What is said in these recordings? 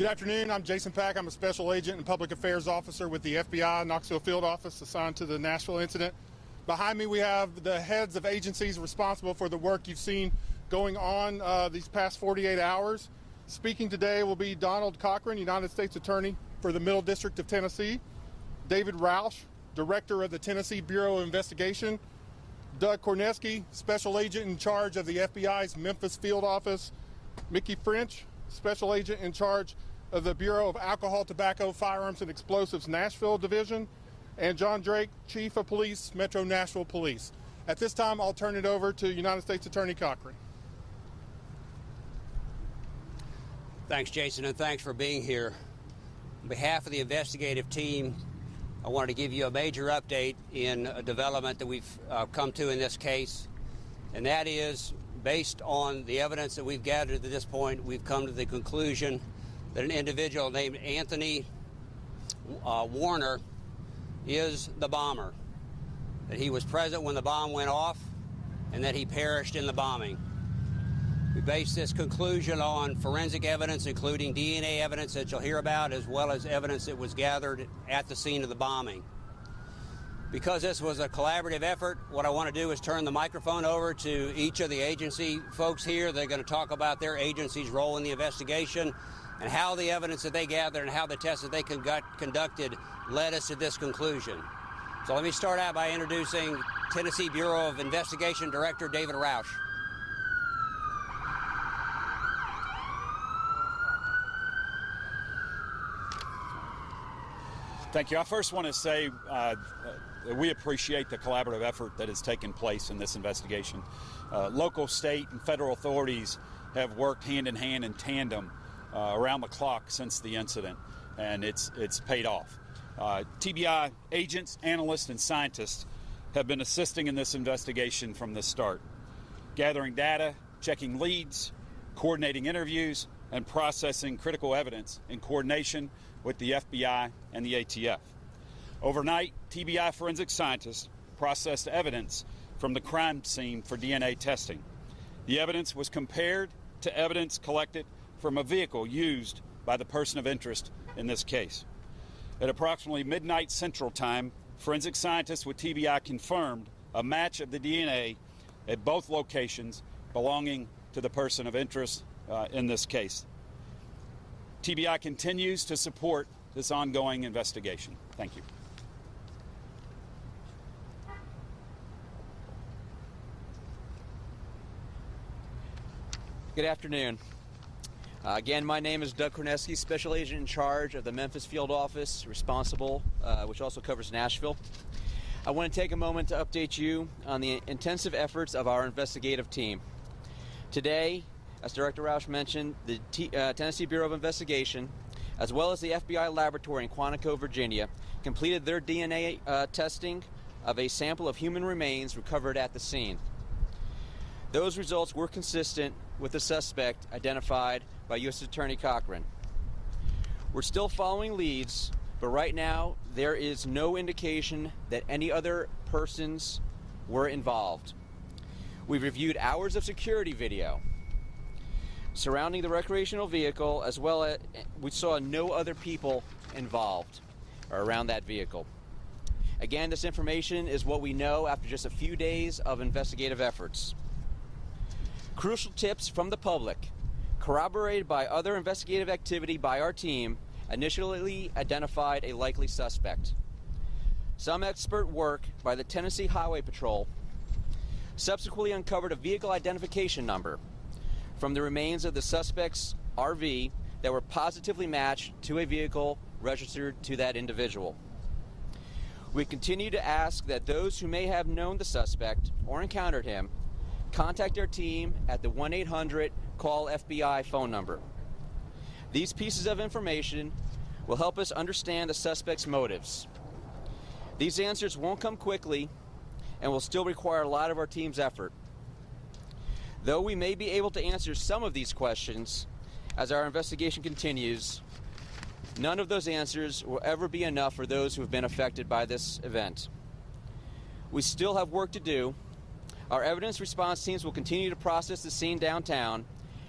Good afternoon. I'm Jason Pack. I'm a special agent and public affairs officer with the FBI Knoxville Field Office assigned to the Nashville incident. Behind me we have the heads of agencies responsible for the work you've seen going on these past 48 hours. Speaking today will be Donald Cochran, United States Attorney for the Middle District of Tennessee, David Roush, Director of the Tennessee Bureau of Investigation, Doug Korneski, Special Agent in charge of the FBI's Memphis Field Office, Mickey French, Special Agent in charge of the Bureau of Alcohol, Tobacco, Firearms, and Explosives Nashville Division, and John Drake, Chief of Police, Metro Nashville Police. At this time, I'll turn it over to United States Attorney Cochran. Thanks, Jason, and thanks for being here. On behalf of the investigative team, I wanted to give you a major update in a development that we've come to in this case, and that is, based on the evidence that we've gathered at this point, we've come to the conclusion that an individual named Anthony Warner is the bomber, that he was present when the bomb went off, and that he perished in the bombing. We base this conclusion on forensic evidence, including DNA evidence that you'll hear about, as well as evidence that was gathered at the scene of the bombing. Because this was a collaborative effort, what I want to do is turn the microphone over to each of the agency folks here. They're going to talk about their agency's role in the investigation and how the evidence that they gathered and how the tests that they conducted led us to this conclusion. So let me start out by introducing Tennessee Bureau of Investigation Director David Roush. Thank you. I first want to say we appreciate the collaborative effort that has taken place in this investigation. Local, state, and federal authorities have worked hand in hand in tandem around the clock since the incident, and it's paid off. TBI agents, analysts, and scientists have been assisting in this investigation from the start, gathering data, checking leads, coordinating interviews, and processing critical evidence in coordination with the FBI and the ATF. Overnight, TBI forensic scientists processed evidence from the crime scene for DNA testing. The evidence was compared to evidence collected from a vehicle used by the person of interest in this case. At approximately midnight Central Time, forensic scientists with TBI confirmed a match of the DNA at both locations belonging to the person of interest in this case. TBI continues to support this ongoing investigation. Thank you. Good afternoon. Again, my name is Doug Korneski, Special Agent in charge of the Memphis Field Office, responsible, which also covers Nashville. I want to take a moment to update you on the intensive efforts of our investigative team. Today, as Director Roush mentioned, the Tennessee Bureau of Investigation, as well as the FBI laboratory in Quantico, Virginia, completed their DNA testing of a sample of human remains recovered at the scene. Those results were consistent with the suspect identified by U.S. Attorney Cochran. We're still following leads, but right now there is no indication that any other persons were involved. We've reviewed hours of security video surrounding the recreational vehicle, as well as we saw no other people involved or around that vehicle. Again, this information is what we know after just a few days of investigative efforts. Crucial tips from the public, corroborated by other investigative activity by our team, initially identified a likely suspect. Some expert work by the Tennessee Highway Patrol subsequently uncovered a vehicle identification number from the remains of the suspect's RV that were positively matched to a vehicle registered to that individual. We continue to ask that those who may have known the suspect or encountered him contact our team at the 1-800-CALL-FBI phone number. These pieces of information will help us understand the suspect's motives. These answers won't come quickly and will still require a lot of our team's effort. Though we may be able to answer some of these questions as our investigation continues, none of those answers will ever be enough for those who have been affected by this event. We still have work to do. Our evidence response teams will continue to process the scene downtown,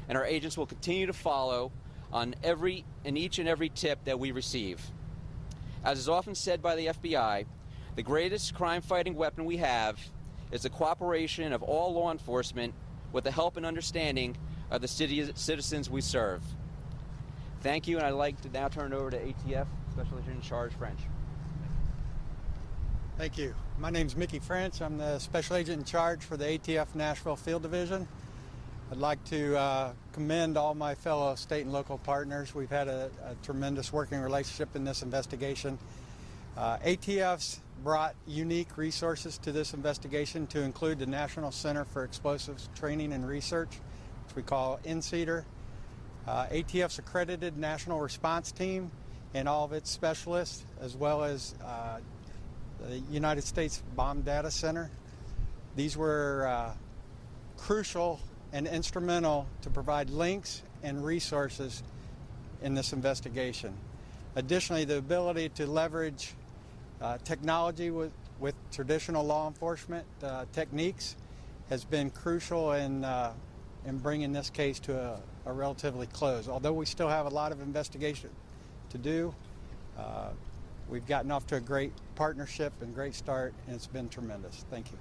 and our agents will continue to follow on each and every tip that we receive. As is often said by the FBI, the greatest crime-fighting weapon we have is the cooperation of all law enforcement with the help and understanding of the citizens we serve. Thank you, and I'd like to now turn it over to ATF Special Agent in Charge, French. Thank you. My name's Mickey French. I'm the Special Agent in Charge for the ATF Nashville Field Division. I'd like to commend all my fellow state and local partners. We've had a tremendous working relationship in this investigation. ATF's brought unique resources to this investigation, to include the National Center for Explosives Training and Research, which we call NCETR. ATF's accredited national response team and all of its specialists, as well as the United States Bomb Data Center. These were crucial and instrumental to provide links and resources in this investigation. Additionally, the ability to leverage technology with traditional law enforcement techniques has been crucial in bringing this case to a relatively close. Although we still have a lot of investigation to do, we've gotten off to a great partnership and great start, and it's been tremendous. Thank you.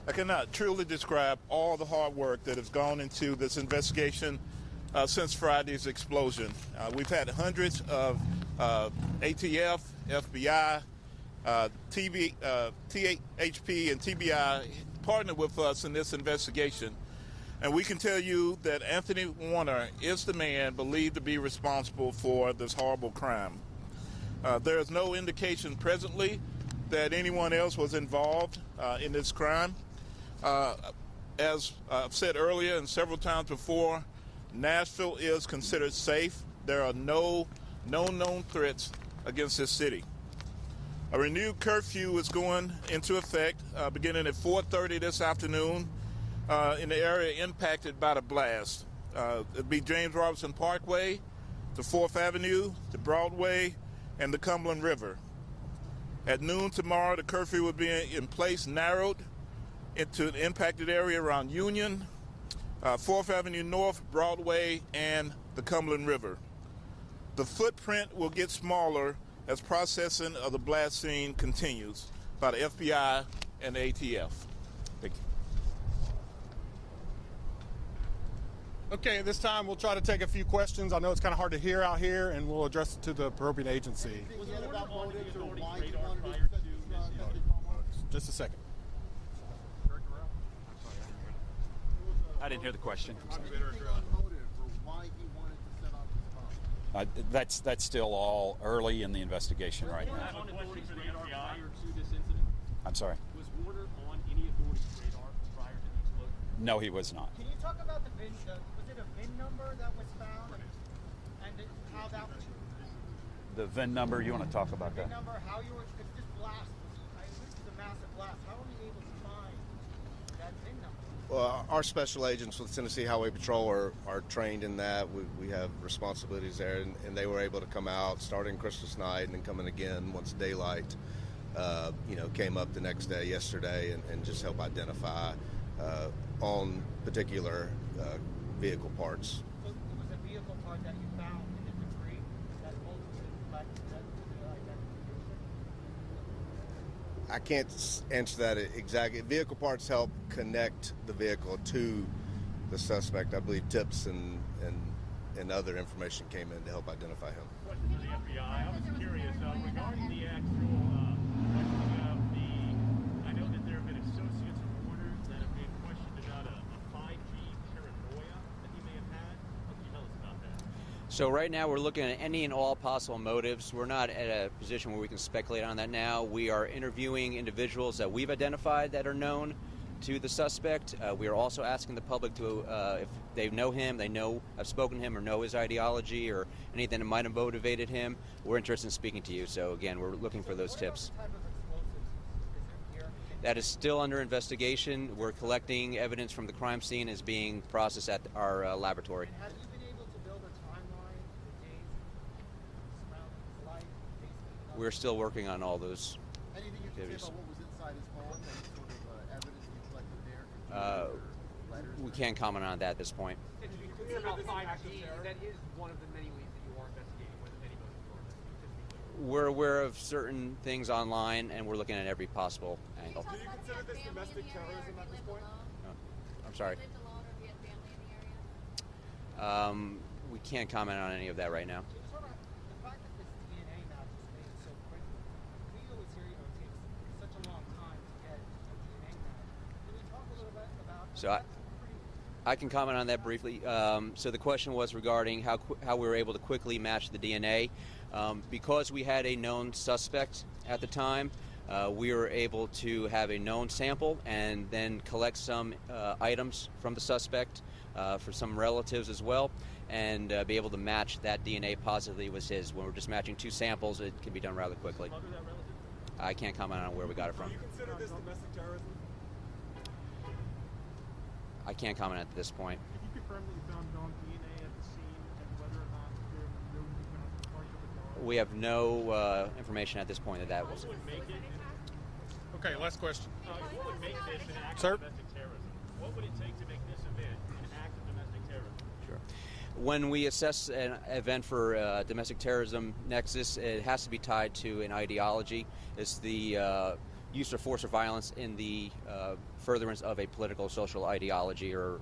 I cannot truly describe all the hard work that has gone into this investigation since Friday's explosion. We've had hundreds of ATF, FBI, THP, and TBI partner with us in this investigation. And we can tell you that Anthony Warner is the man believed to be responsible for this horrible crime. There is no indication presently that anyone else was involved in this crime. As I've said earlier and several times before, Nashville is considered safe. There are no known threats against this city. A renewed curfew is going into effect beginning at 4:30 this afternoon in the area impacted by the blast. It'll be James Robinson Parkway, the 4th Avenue, the Broadway, and the Cumberland River. At noon tomorrow, the curfew will be in place, narrowed into an impacted area around Union, 4th Avenue North, Broadway, and the Cumberland River. The footprint will get smaller as processing of the blast scene continues by the FBI and the ATF. Thank you. Okay, at this time we'll try to take a few questions. I know it's kind of hard to hear out here, and we'll address it to the appropriate agency. Was it about motives or why you wanted to set this Just a second. I didn't hear the question. Anything on motive or why he wanted to set off this bomb? That's still all early in the investigation right now. On authorities' radar prior to this incident? I'm sorry. Was Warner on any authorities' radar prior to the explosion? No, he was not. Can you talk about the VIN? Was it a VIN number that was found, and how that was? The VIN number, you want to talk about VIN that? number, how you were? Because this blast, this is a massive blast. How were you able to find that VIN number? Well, our special agents with Tennessee Highway Patrol are trained in that. We have responsibilities there, and they were able to come out starting Christmas night and then coming again once daylight, came up the next day, yesterday, and just help identify on particular vehicle parts. So it was a vehicle part that you found in the debris that ultimately led to the identification? I can't answer that exactly. Vehicle parts help connect the vehicle to the suspect. I believe tips and other information came in to help identify him. Question for the FBI. I was curious regarding the actual questioning of I know that there have been associates of Warner that have been questioned about a 5G paranoia that he may have had. What can you tell us about that? So right now we're looking at any and all possible motives. We're not at a position where we can speculate on that now. We are interviewing individuals that we've identified that are known to the suspect. We are also asking the public to, if they know him, have spoken to him, or know his ideology or anything that might have motivated him. We're interested in speaking to you. So again, we're looking for those tips. What type of explosives is there here? That is still under investigation. We're collecting evidence from the crime scene as being processed at our laboratory. And have you been able to build a timeline, the days surrounding his life, basically? We're still working on all those. Anything you can say activities. about what was inside his home? Any sort of evidence can't comment on that at this point. And to be clear about 5G, that is one of the many leads that you are investigating, one of the many motives you are investigating, just to be clear. We're aware of certain things online, and we're looking at every possible angle. Do you consider this domestic terrorism at this point? I'm sorry. Do you live alone or do you have family in the area? We can't comment on any of that right now. The fact that this DNA match was made so quickly, we always hear, it takes such a long time to get a DNA match. Can you talk a little bit about So I can comment on that briefly. So the question was regarding how we were able to quickly match the DNA. Because we had a known suspect at the time, we were able to have a known sample and then collect some items from the suspect for some relatives as well, and be able to match that DNA positively with his. When we're just matching two samples, it can be done rather quickly. I can't comment on where we got it from. Do you consider this domestic terrorism? I can't comment at this point. Can you confirm that you found non-DNA at the scene and whether or not there were no movement on the part of the dog? We have no information at this point that was. What would make it? Okay, last question. What would make this an act Sir? of domestic terrorism? What would it take to make this event an act of domestic terrorism? Sure. When we assess an event for domestic terrorism nexus, it has to be tied to an ideology. It's the use of force or violence in the furtherance of a political, social ideology or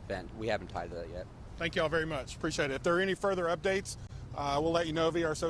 event. We haven't tied to that yet. Thank you all very much. Appreciate it. If there are any further updates, we'll let you know via our social